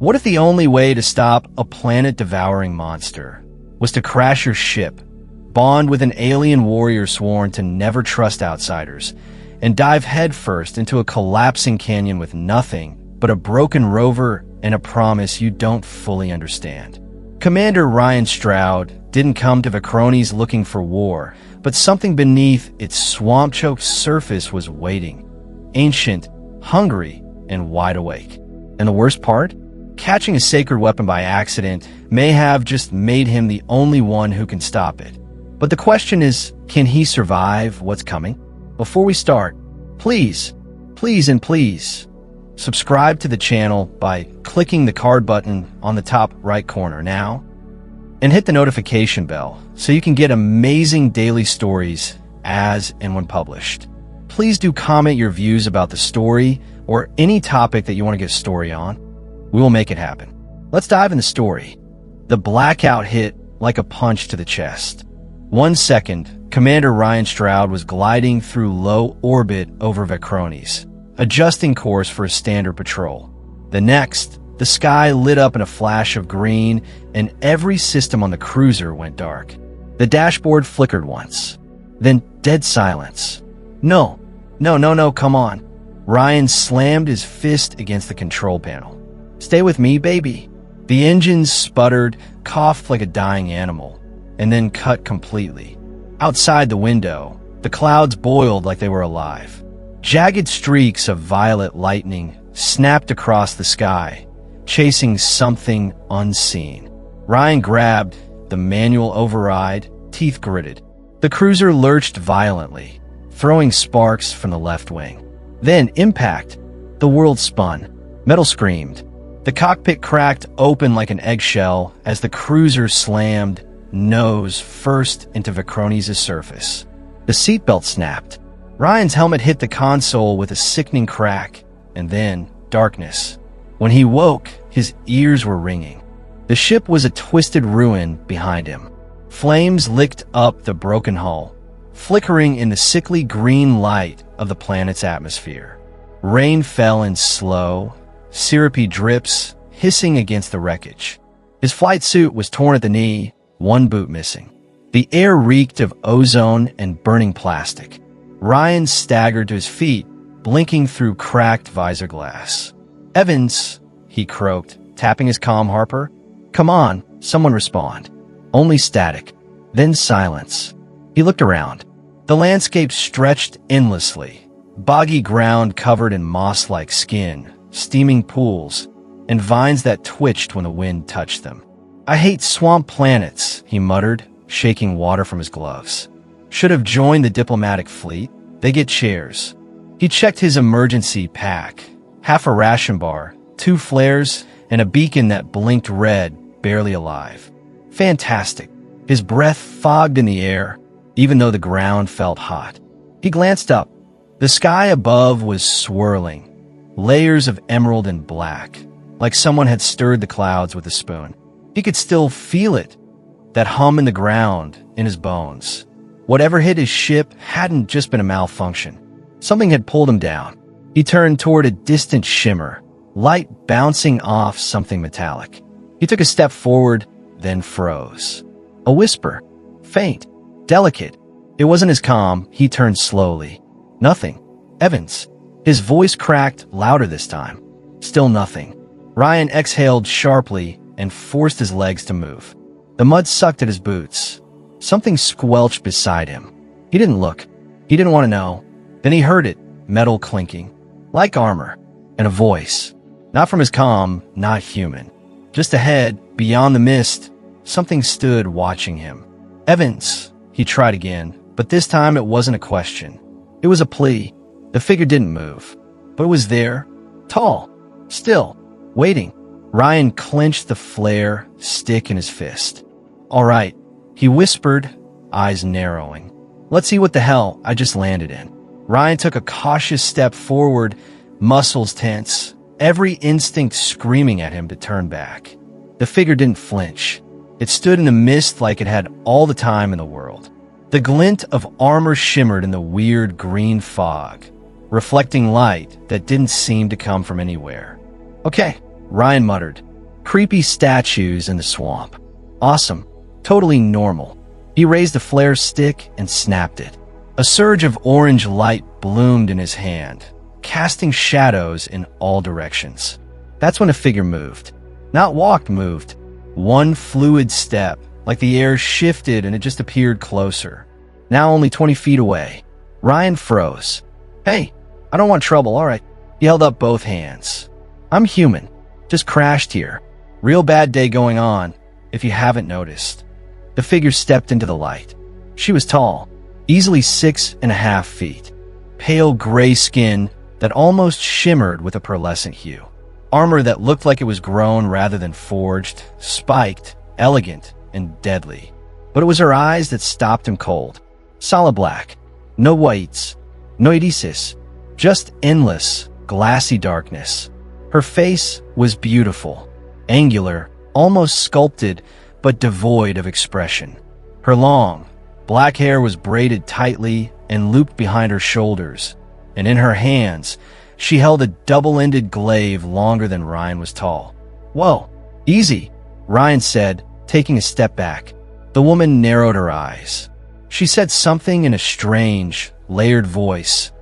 What if the only way to stop a planet-devouring monster was to crash your ship, bond with an alien warrior sworn to never trust outsiders, and dive headfirst into a collapsing canyon with nothing but a broken rover and a promise you don't fully understand? Commander Ryan Stroud didn't come to Vecronis looking for war, but something beneath its swamp-choked surface was waiting, ancient, hungry, and wide awake. And the worst part? Catching a sacred weapon by accident may have just made him the only one who can stop it. But the question is, can he survive what's coming? Before we start, please, subscribe to the channel by clicking the card button on the top right corner now, and hit the notification bell so you can get amazing daily stories as and when published. Please do comment your views about the story or any topic that you want to get a story on. We will make it happen. Let's dive in the story. The blackout hit like a punch to the chest. 1 second, Commander Ryan Stroud was gliding through low orbit over Vecronis, adjusting course for a standard patrol. The next, the sky lit up in a flash of green and every system on the cruiser went dark. The dashboard flickered once, then dead silence. No, come on. Ryan slammed his fist against the control panel. Stay with me, baby. The engines sputtered, coughed like a dying animal, and then cut completely. Outside the window, the clouds boiled like they were alive. Jagged streaks of violet lightning snapped across the sky, chasing something unseen. Ryan grabbed the manual override, teeth gritted. The cruiser lurched violently, throwing sparks from the left wing. Then impact. The world spun. Metal screamed. The cockpit cracked open like an eggshell as the cruiser slammed nose first into Vecronis' surface. The seatbelt snapped. Ryan's helmet hit the console with a sickening crack, and then darkness. When he woke, his ears were ringing. The ship was a twisted ruin behind him. Flames licked up the broken hull, flickering in the sickly green light of the planet's atmosphere. Rain fell in slow, syrupy drips hissing against the wreckage. His flight suit was torn at the knee, one boot missing. The air reeked of ozone and burning plastic. Ryan staggered to his feet, blinking through cracked visor glass. "Evans," he croaked, tapping his comm harper. "Come on, someone respond." Only static, then silence. He looked around. The landscape stretched endlessly, boggy ground covered in moss-like skin, steaming pools, and vines that twitched when the wind touched them. "I hate swamp planets," he muttered, shaking water from his gloves. "Should have joined the diplomatic fleet. They get chairs." He checked his emergency pack. Half a ration bar, 2 flares, and a beacon that blinked red, barely alive. Fantastic. His breath fogged in the air, even though the ground felt hot. He glanced up. The sky above was swirling, layers of emerald and black, like someone had stirred the clouds with a spoon. He could still feel it, that hum in the ground, in his bones. Whatever hit his ship hadn't just been a malfunction. Something had pulled him down. He turned toward a distant shimmer, light bouncing off something metallic. He took a step forward, then froze. A whisper, faint, delicate. It wasn't his comm. He turned slowly. Nothing. "Evans." His voice cracked, louder this time. Still nothing. Ryan exhaled sharply and forced his legs to move. The mud sucked at his boots. Something squelched beside him. He didn't look. He didn't want to know. Then he heard it, metal clinking, like armor, and a voice. Not from his comm, not human. Just ahead, beyond the mist, something stood watching him. "Evans," he tried again, but this time it wasn't a question. It was a plea. The figure didn't move, but it was there, tall, still, waiting. Ryan clenched the flare stick in his fist. "All right," he whispered, eyes narrowing. "Let's see what the hell I just landed in." Ryan took a cautious step forward, muscles tense, every instinct screaming at him to turn back. The figure didn't flinch. It stood in the mist like it had all the time in the world. The glint of armor shimmered in the weird green fog, reflecting light that didn't seem to come from anywhere. "Okay," Ryan muttered, Creepy statues in the swamp. Awesome. Totally normal. He raised a flare stick and snapped it. A surge of orange light bloomed in his hand, casting shadows in all directions. That's when a figure moved. Not walked, moved. One fluid step, like the air shifted and it just appeared closer. Now only 20 feet away. Ryan froze. Hey, I don't want trouble, all right. He held up both hands. I'm human. Just crashed here. Real bad day going on, if you haven't noticed. The figure stepped into the light. She was tall, easily 6.5 feet. Pale gray skin that almost shimmered with a pearlescent hue. Armor that looked like it was grown rather than forged, spiked, elegant, and deadly. But it was her eyes that stopped him cold. Solid black. No whites. No irises. Just endless, glassy darkness. Her face was beautiful. Angular, almost sculpted, but devoid of expression. Her long, black hair was braided tightly and looped behind her shoulders, and in her hands, she held a double-ended glaive longer than Ryan was tall. Whoa, easy, Ryan said, taking a step back. The woman narrowed her eyes. She said something in a strange, layered voice,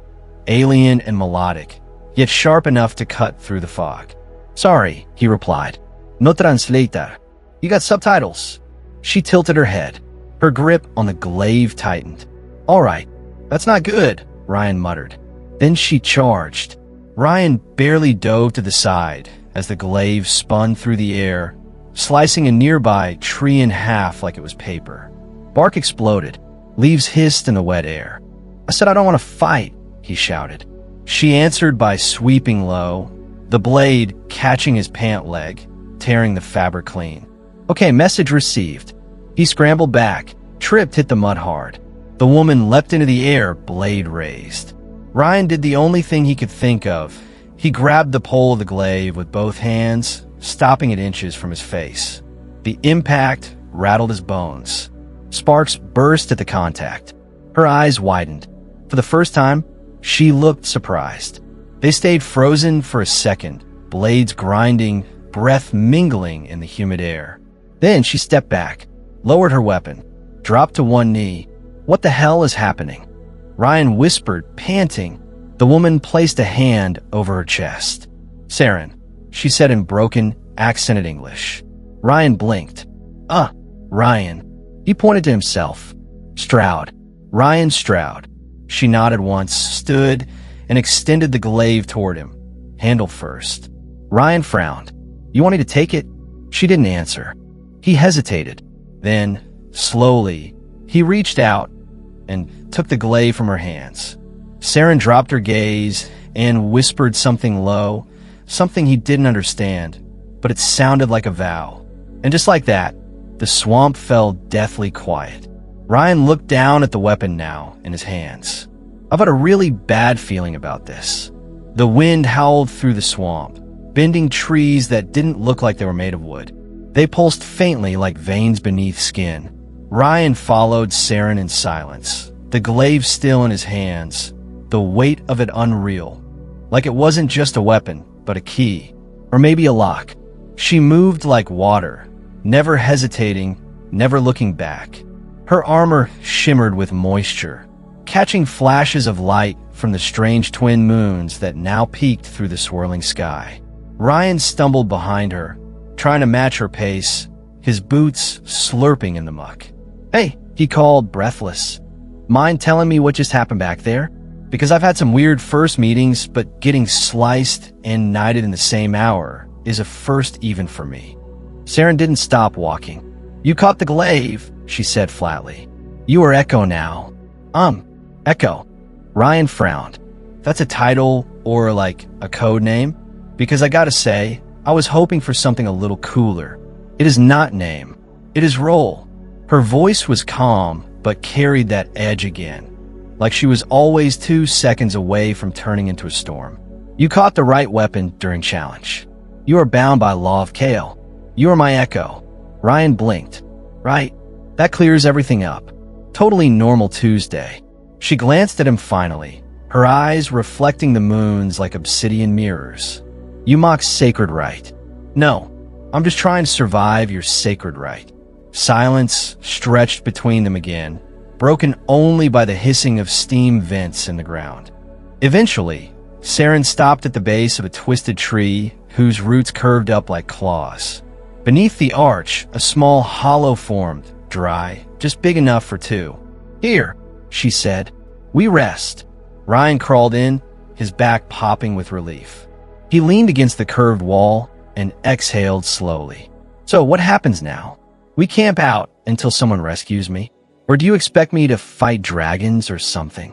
alien and melodic, yet sharp enough to cut through the fog. Sorry, he replied. No translator. You got subtitles. She tilted her head. Her grip on the glaive tightened. All right, that's not good, Ryan muttered. Then she charged. Ryan barely dove to the side as the glaive spun through the air, slicing a nearby tree in half like it was paper. Bark exploded. Leaves hissed in the wet air. I said I don't want to fight, he shouted. She answered by sweeping low, the blade catching his pant leg, tearing the fabric clean. Okay, message received. He scrambled back, tripped, hit the mud hard. The woman leapt into the air, blade raised. Ryan did the only thing he could think of. He grabbed the pole of the glaive with both hands, stopping it inches from his face. The impact rattled his bones. Sparks burst at the contact. Her eyes widened. For the first time, she looked surprised. They stayed frozen for a second, blades grinding, breath mingling in the humid air. Then she stepped back, lowered her weapon, dropped to one knee. What the hell is happening? Ryan whispered, panting. The woman placed a hand over her chest. Saren, she said in broken, accented English. Ryan blinked. Ryan. He pointed to himself. Stroud. Ryan Stroud. She nodded once, stood, and extended the glaive toward him, handle first. Ryan frowned. You want me to take it? She didn't answer. He hesitated. Then, slowly, he reached out and took the glaive from her hands. Saren dropped her gaze and whispered something low, something he didn't understand, but it sounded like a vow. And just like that, the swamp fell deathly quiet. Ryan looked down at the weapon now in his hands. I've had a really bad feeling about this. The wind howled through the swamp, bending trees that didn't look like they were made of wood. They pulsed faintly like veins beneath skin. Ryan followed Saren in silence, the glaive still in his hands, the weight of it unreal, like it wasn't just a weapon, but a key, or maybe a lock. She moved like water, never hesitating, never looking back. Her armor shimmered with moisture, catching flashes of light from the strange twin moons that now peeked through the swirling sky. Ryan stumbled behind her, trying to match her pace, his boots slurping in the muck. Hey, he called, breathless. Mind telling me what just happened back there? Because I've had some weird first meetings, but getting sliced and knighted in the same hour is a first even for me. Saren didn't stop walking. You caught the glaive, she said flatly. You are Echo now. Echo. Ryan frowned. That's a title or like a code name? Because I gotta say, I was hoping for something a little cooler. It is not name. It is role. Her voice was calm, but carried that edge again, like she was always 2 seconds away from turning into a storm. You caught the right weapon during challenge. You are bound by law of Kale. You are my Echo. Ryan blinked. Right. That clears everything up. Totally normal Tuesday. She glanced at him finally, her eyes reflecting the moons like obsidian mirrors. You mock sacred right. No, I'm just trying to survive your sacred right." Silence stretched between them again, broken only by the hissing of steam vents in the ground. Eventually, Saren stopped at the base of a twisted tree whose roots curved up like claws. Beneath the arch, a small hollow formed, dry, just big enough for two. "Here," she said. "We rest." Ryan crawled in, his back popping with relief. He leaned against the curved wall and exhaled slowly. "So what happens now? We camp out until someone rescues me? Or do you expect me to fight dragons or something?"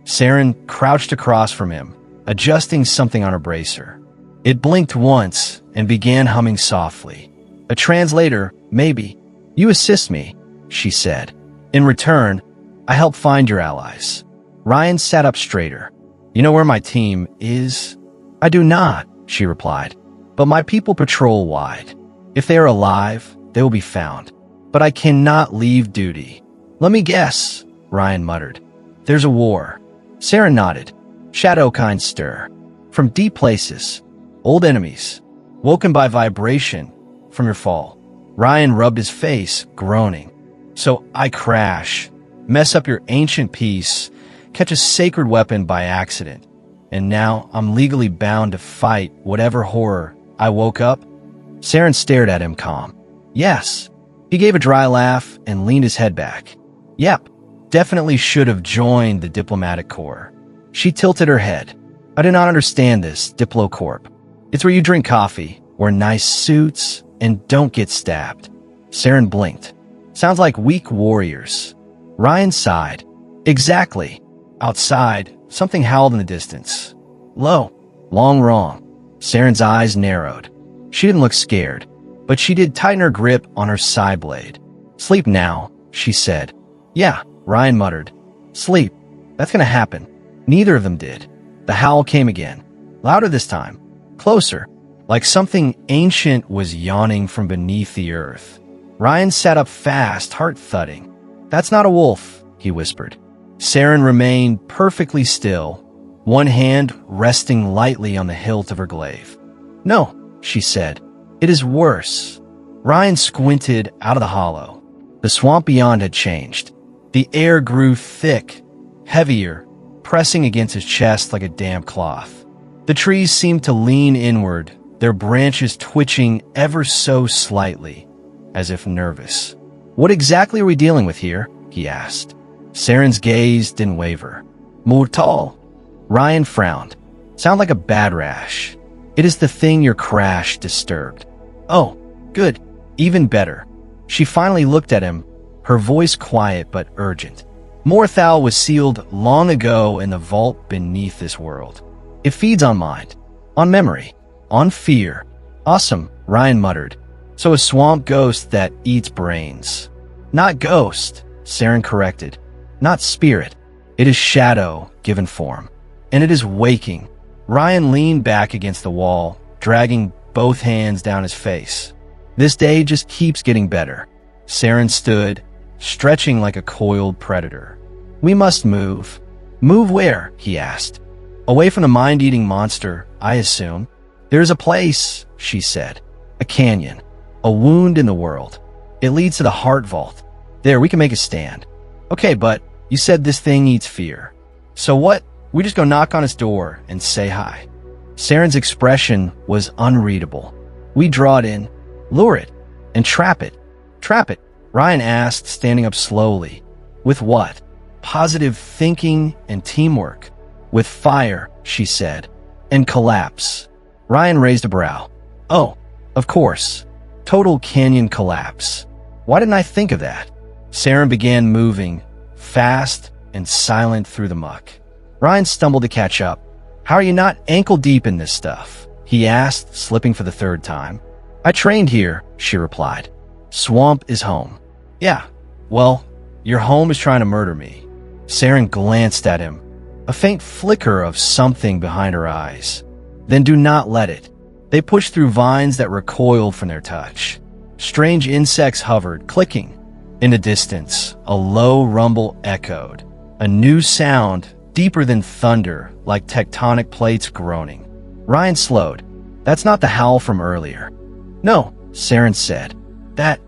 Saren crouched across from him, adjusting something on her bracer. It blinked once and began humming softly. "A translator, maybe. You assist me," she said. "In return, I help find your allies." Ryan sat up straighter. "You know where my team is?" "I do not," she replied. "But my people patrol wide. If they are alive, they will be found. But I cannot leave duty." "Let me guess," Ryan muttered. "There's a war." Saren nodded. "Shadow kind stir. From deep places. Old enemies. Woken by vibration from your fall." Ryan rubbed his face, groaning. "So I crash, mess up your ancient peace, catch a sacred weapon by accident, and now I'm legally bound to fight whatever horror I woke up?" Saren stared at him calm. "Yes." He gave a dry laugh and leaned his head back. "Yep, definitely should have joined the diplomatic corps." She tilted her head. "I do not understand this, Diplocorp. It's where you drink coffee, wear nice suits, and don't get stabbed." Saren blinked. "Sounds like weak warriors." Ryan sighed. "Exactly." Outside, something howled in the distance. "Low. Long wrong." Saren's eyes narrowed. She didn't look scared, but she did tighten her grip on her side blade. "Sleep now," she said. "Yeah," Ryan muttered. "Sleep. That's gonna happen." Neither of them did. The howl came again. Louder this time. Closer. Like something ancient was yawning from beneath the earth. Ryan sat up fast, heart thudding. "That's not a wolf," he whispered. Saren remained perfectly still, one hand resting lightly on the hilt of her glaive. "No," she said. "It is worse." Ryan squinted out of the hollow. The swamp beyond had changed. The air grew thick, heavier, pressing against his chest like a damp cloth. The trees seemed to lean inward, their branches twitching ever so slightly, as if nervous. "What exactly are we dealing with here?" he asked. Saren's gaze didn't waver. "Mortal." Ryan frowned. "Sound like a bad rash." "It is the thing your crash disturbed." "Oh, good. Even better." She finally looked at him, her voice quiet but urgent. "Morthal was sealed long ago in the vault beneath this world. It feeds on mind, on memory, on fear." "Awesome," Ryan muttered. "So a swamp ghost that eats brains." "Not ghost," Saren corrected. "Not spirit. It is shadow given form. And it is waking." Ryan leaned back against the wall, dragging both hands down his face. "This day just keeps getting better." Saren stood, stretching like a coiled predator. "We must move." "Move where?" he asked. "Away from the mind-eating monster, I assume." "There's a place," she said. "A canyon. A wound in the world. It leads to the heart vault. There, we can make a stand." "Okay, but you said this thing eats fear. So what? We just go knock on its door and say hi." Saren's expression was unreadable. "We draw it in, lure it, and trap it." "Trap it?" Ryan asked, standing up slowly. "With what?" "Positive thinking and teamwork." "With fire," she said. "And collapse." Ryan raised a brow. "Oh, of course. Total canyon collapse. Why didn't I think of that?" Saren began moving, fast and silent through the muck. Ryan stumbled to catch up. "How are you not ankle-deep in this stuff?" he asked, slipping for the third time. "I trained here," she replied. "Swamp is home." "Yeah, well, your home is trying to murder me." Saren glanced at him, a faint flicker of something behind her eyes. "Then do not let it." They pushed through vines that recoiled from their touch. Strange insects hovered, clicking. In the distance, a low rumble echoed, a new sound deeper than thunder, like tectonic plates groaning. Ryan slowed. "That's not the howl from earlier." "No," Saren said. That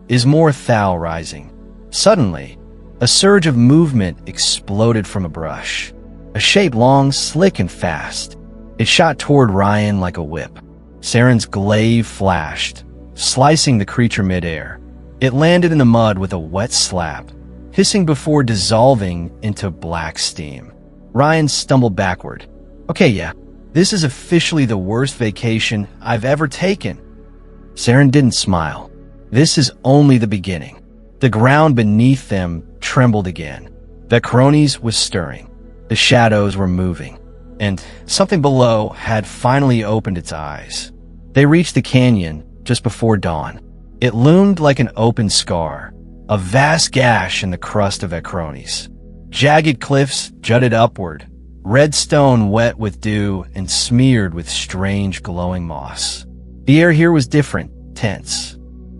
is more thou rising. Suddenly, a surge of movement exploded from a brush. A shape long, slick, and fast. It shot toward Ryan like a whip. Saren's glaive flashed, slicing the creature midair. It landed in the mud with a wet slap, hissing before dissolving into black steam. Ryan stumbled backward. Okay, yeah, this is officially the worst vacation I've ever taken. Saren didn't smile. This is only the beginning. The ground beneath them trembled again. Vecrones was stirring. The shadows were moving, and something below had finally opened its eyes. They reached the canyon just before dawn. It loomed like an open scar, a vast gash in the crust of Vecrones. Jagged cliffs jutted upward, red stone wet with dew and smeared with strange glowing moss. The air here was different, tense.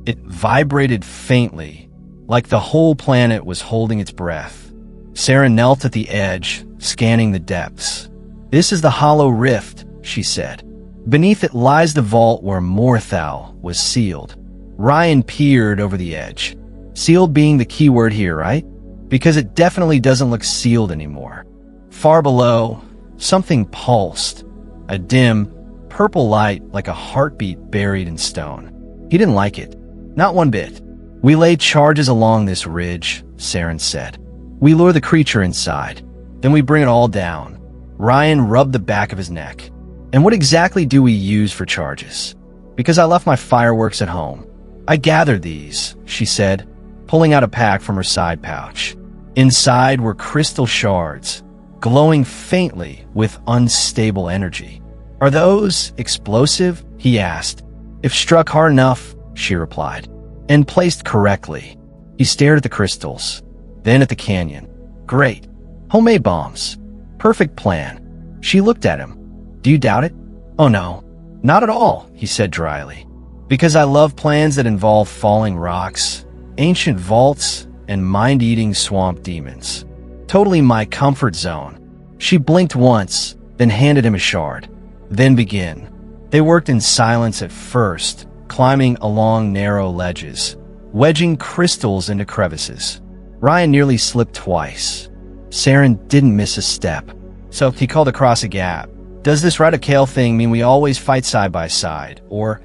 It vibrated faintly, like the whole planet was holding its breath. Saren knelt at the edge, scanning the depths. This is the hollow rift, she said. Beneath it lies the vault where Morthal was sealed. Ryan peered over the edge. Sealed being the key word here, right? Because it definitely doesn't look sealed anymore. Far below, something pulsed. A dim, purple light like a heartbeat buried in stone. He didn't like it. Not one bit. We lay charges along this ridge, Saren said. We lure the creature inside. Then we bring it all down. Ryan rubbed the back of his neck. And what exactly do we use for charges? Because I left my fireworks at home. I gathered these, she said, pulling out a pack from her side pouch. Inside were crystal shards, glowing faintly with unstable energy. Are those explosive? He asked. If struck hard enough, she replied. And placed correctly. He stared at the crystals, then at the canyon. Great. Homemade bombs. Perfect plan. She looked at him. Do you doubt it? Oh no, not at all, he said dryly. Because I love plans that involve falling rocks, ancient vaults, and mind-eating swamp demons. Totally my comfort zone. She blinked once, then handed him a shard. Then begin. They worked in silence at first, climbing along narrow ledges, wedging crystals into crevices. Ryan nearly slipped twice. Saren didn't miss a step. So he called across a gap. Does this ride a kale thing mean we always fight side by side? Or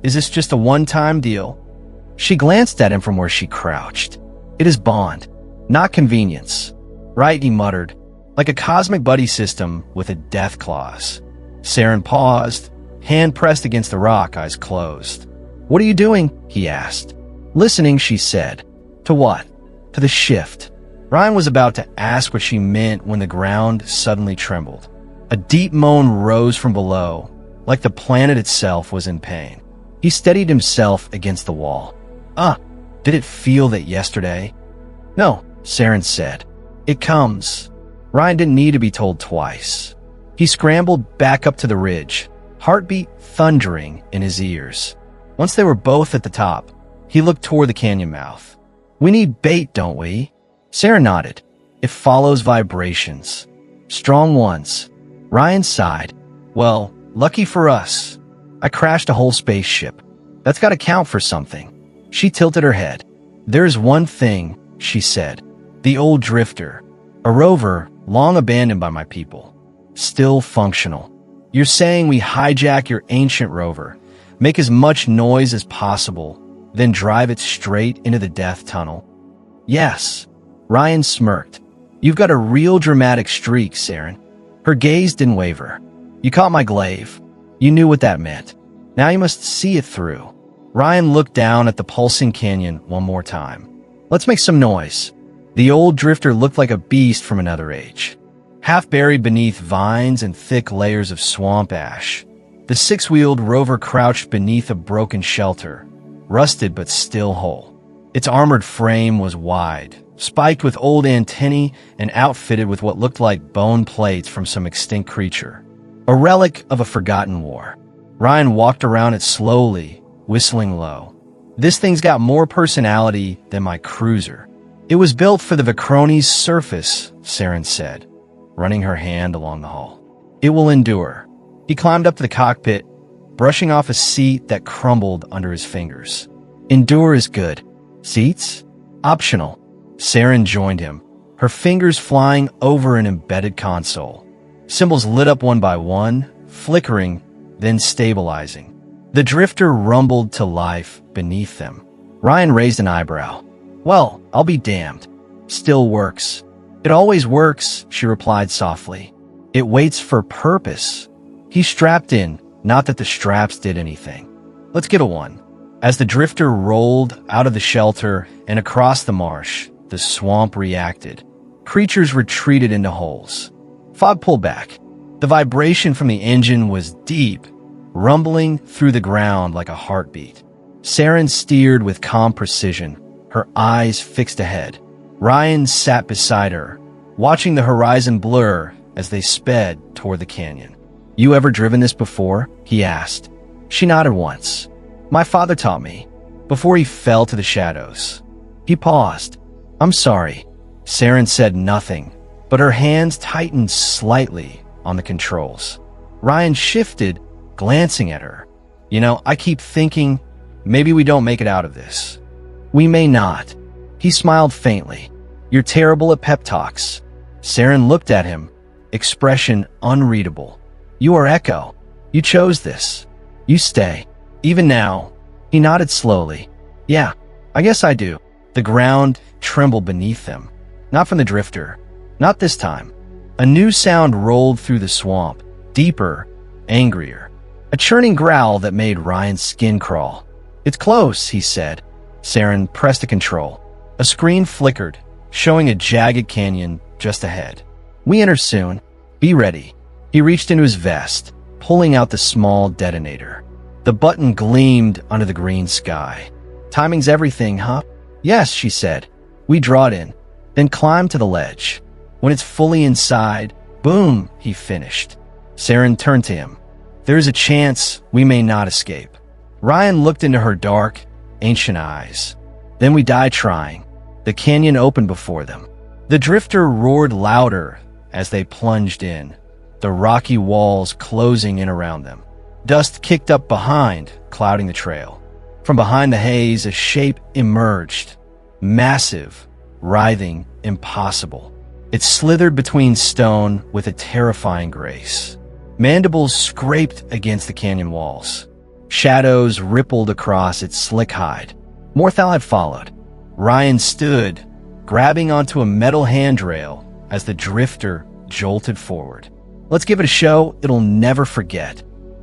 is this just a one-time deal? She glanced at him from where she crouched. It is bond, not convenience. Right, he muttered, like a cosmic buddy system with a death clause. Saren paused, hand pressed against the rock, eyes closed. What are you doing? He asked. Listening, she said. To what? To the shift. Ryan was about to ask what she meant when the ground suddenly trembled. A deep moan rose from below, like the planet itself was in pain. He steadied himself against the wall. Did it feel that yesterday? No, Saren said. It comes. Ryan didn't need to be told twice. He scrambled back up to the ridge, heartbeat thundering in his ears. Once they were both at the top, he looked toward the canyon mouth. We need bait, don't we? Saren nodded. It follows vibrations. Strong ones. Ryan sighed. Well, lucky for us. I crashed a whole spaceship. That's got to count for something. She tilted her head. There's one thing, she said. The old drifter. A rover long abandoned by my people. Still functional. You're saying we hijack your ancient rover, make as much noise as possible, then drive it straight into the death tunnel? Yes. Ryan smirked. You've got a real dramatic streak, Saren. Her gaze didn't waver. You caught my glaive. You knew what that meant. Now you must see it through. Ryan looked down at the pulsing canyon one more time. Let's make some noise. The old drifter looked like a beast from another age. Half buried beneath vines and thick layers of swamp ash, the six-wheeled rover crouched beneath a broken shelter, rusted but still whole. Its armored frame was wide, spiked with old antennae and outfitted with what looked like bone plates from some extinct creature. A relic of a forgotten war. Ryan walked around it slowly, whistling low. This thing's got more personality than my cruiser. It was built for the Vecrones surface, Saren said, running her hand along the hull. It will endure. He climbed up to the cockpit, brushing off a seat that crumbled under his fingers. Endure is good. Seats? Optional. Saren joined him, her fingers flying over an embedded console. Symbols lit up one by one, flickering, then stabilizing. The drifter rumbled to life beneath them. Ryan raised an eyebrow. Well, I'll be damned. Still works. It always works, she replied softly. It waits for purpose. He strapped in, not that the straps did anything. Let's give it one. As the drifter rolled out of the shelter and across the marsh, the swamp reacted. Creatures retreated into holes. Fog pulled back. The vibration from the engine was deep, rumbling through the ground like a heartbeat. Saren steered with calm precision, her eyes fixed ahead. Ryan sat beside her, watching the horizon blur as they sped toward the canyon. You ever driven this before? He asked. She nodded once. My father taught me, before he fell to the shadows. He paused. I'm sorry. Saren said nothing, but her hands tightened slightly on the controls. Ryan shifted, glancing at her. I keep thinking, maybe we don't make it out of this. We may not. He smiled faintly. You're terrible at pep talks. Saren looked at him, expression unreadable. You are Echo. You chose this. You stay. Even now. He nodded slowly. Yeah, I guess I do. The ground trembled beneath them. Not from the drifter. Not this time. A new sound rolled through the swamp, deeper, angrier. A churning growl that made Ryan's skin crawl. It's close, he said. Saren pressed a control. A screen flickered, showing a jagged canyon just ahead. We enter soon. Be ready. He reached into his vest, pulling out the small detonator. The button gleamed under the green sky. Timing's everything, huh? Yes, she said. We draw it in, then climb to the ledge. When it's fully inside, boom, he finished. Saren turned to him. There's a chance we may not escape. Ryan looked into her dark, ancient eyes. Then we die trying. The canyon opened before them. The drifter roared louder as they plunged in, the rocky walls closing in around them. Dust kicked up behind, clouding the trail. From behind the haze, a shape emerged. Massive, writhing, impossible. It slithered between stone with a terrifying grace. Mandibles scraped against the canyon walls. Shadows rippled across its slick hide. Morthal had followed. Ryan stood, grabbing onto a metal handrail as the drifter jolted forward. Let's give it a show it'll never forget.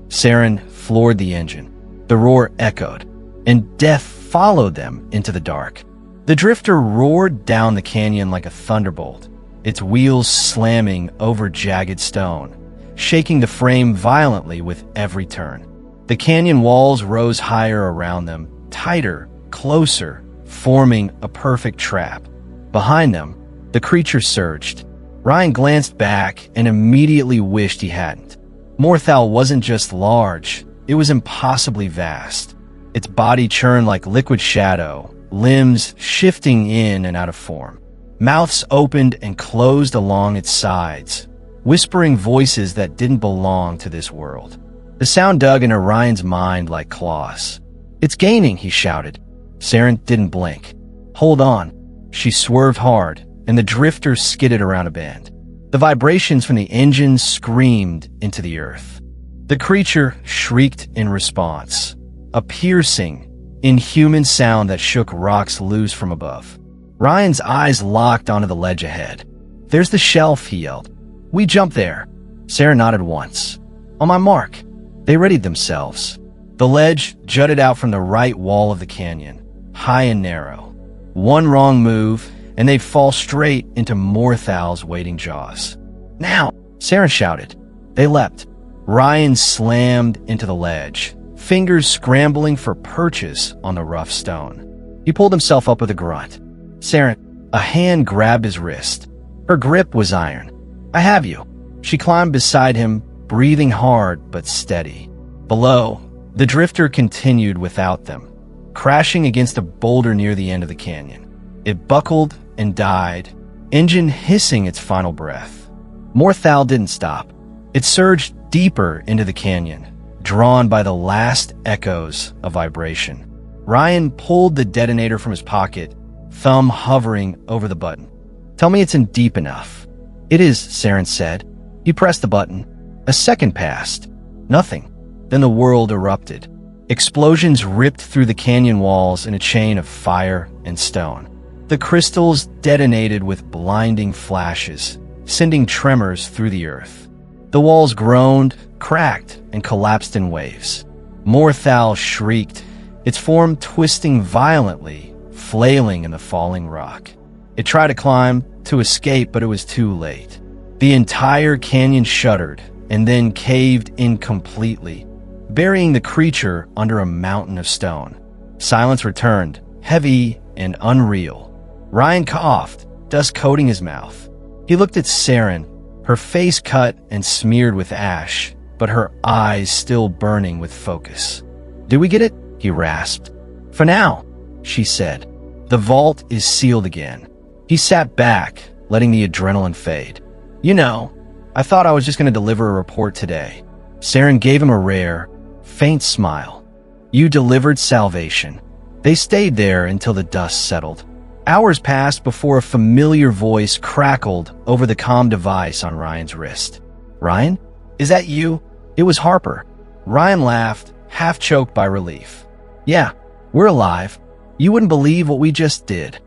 Saren floored the engine. The roar echoed, and death followed them into the dark. The drifter roared down the canyon like a thunderbolt, its wheels slamming over jagged stone, shaking the frame violently with every turn. The canyon walls rose higher around them, tighter, closer, forming a perfect trap. Behind them, the creature surged. Ryan glanced back and immediately wished he hadn't. Morthal wasn't just large, it was impossibly vast. Its body churned like liquid shadow, limbs shifting in and out of form. Mouths opened and closed along its sides, whispering voices that didn't belong to this world. The sound dug into Ryan's mind like claws. It's gaining, he shouted. Saren didn't blink. Hold on. She swerved hard, and the drifter skidded around a bend. The vibrations from the engine screamed into the earth. The creature shrieked in response, a piercing, inhuman sound that shook rocks loose from above. Ryan's eyes locked onto the ledge ahead. There's the shelf, he yelled. We jump there. Saren nodded once. On my mark. They readied themselves. The ledge jutted out from the right wall of the canyon, high and narrow. One wrong move, and they'd fall straight into Morthal's waiting jaws. Now, Saren shouted. They leapt. Ryan slammed into the ledge, fingers scrambling for purchase on the rough stone. He pulled himself up with a grunt. Saren, a hand grabbed his wrist. Her grip was iron. I have you. She climbed beside him, breathing hard but steady. Below, the drifter continued without them, crashing against a boulder near the end of the canyon. It buckled and died, engine hissing its final breath. Morthal didn't stop. It surged deeper into the canyon, drawn by the last echoes of vibration. Ryan pulled the detonator from his pocket, thumb hovering over the button. "Tell me it's in deep enough." "It is," Saren said. He pressed the button. A second passed. Nothing. Then the world erupted. Explosions ripped through the canyon walls in a chain of fire and stone. The crystals detonated with blinding flashes, sending tremors through the earth. The walls groaned, cracked, and collapsed in waves. Morthal shrieked, its form twisting violently, flailing in the falling rock. It tried to climb, to escape, but it was too late. The entire canyon shuddered and then caved in completely, burying the creature under a mountain of stone. Silence returned, heavy and unreal. Ryan coughed, dust coating his mouth. He looked at Saren, her face cut and smeared with ash, but her eyes still burning with focus. "Did we get it?" he rasped. "For now," she said. "The vault is sealed again." He sat back, letting the adrenaline fade. "You know, I thought I was just going to deliver a report today." Saren gave him a rare, faint smile. "You delivered salvation." They stayed there until the dust settled. Hours passed before a familiar voice crackled over the comm device on Ryan's wrist. "Ryan? Is that you?" It was Harper. Ryan laughed, half choked by relief. "Yeah, we're alive. You wouldn't believe what we just did."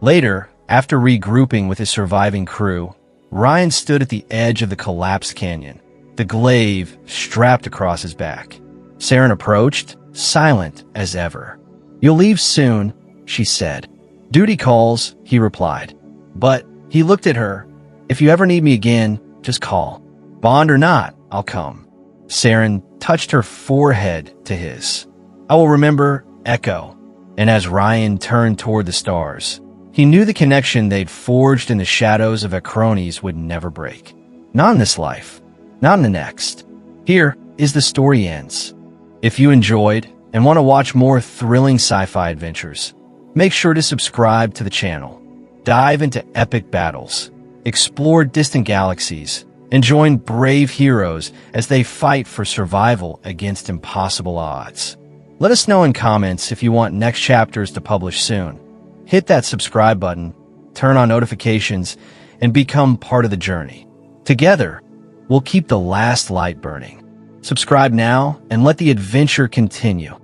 Later, after regrouping with his surviving crew, Ryan stood at the edge of the collapsed canyon, the glaive strapped across his back. Saren approached, silent as ever. "You'll leave soon," she said. "Duty calls," he replied. But he looked at her. "If you ever need me again, just call. Bond or not, I'll come." Saren touched her forehead to his. "I will remember, Echo." And as Ryan turned toward the stars, he knew the connection they'd forged in the shadows of Acrones would never break. Not in this life. Not in the next. Here is the story ends. If you enjoyed and want to watch more thrilling sci-fi adventures, make sure to subscribe to the channel. Dive into epic battles, explore distant galaxies, and join brave heroes as they fight for survival against impossible odds. Let us know in comments if you want next chapters to publish soon. Hit that subscribe button, turn on notifications, and become part of the journey. Together, we'll keep the last light burning. Subscribe now and let the adventure continue.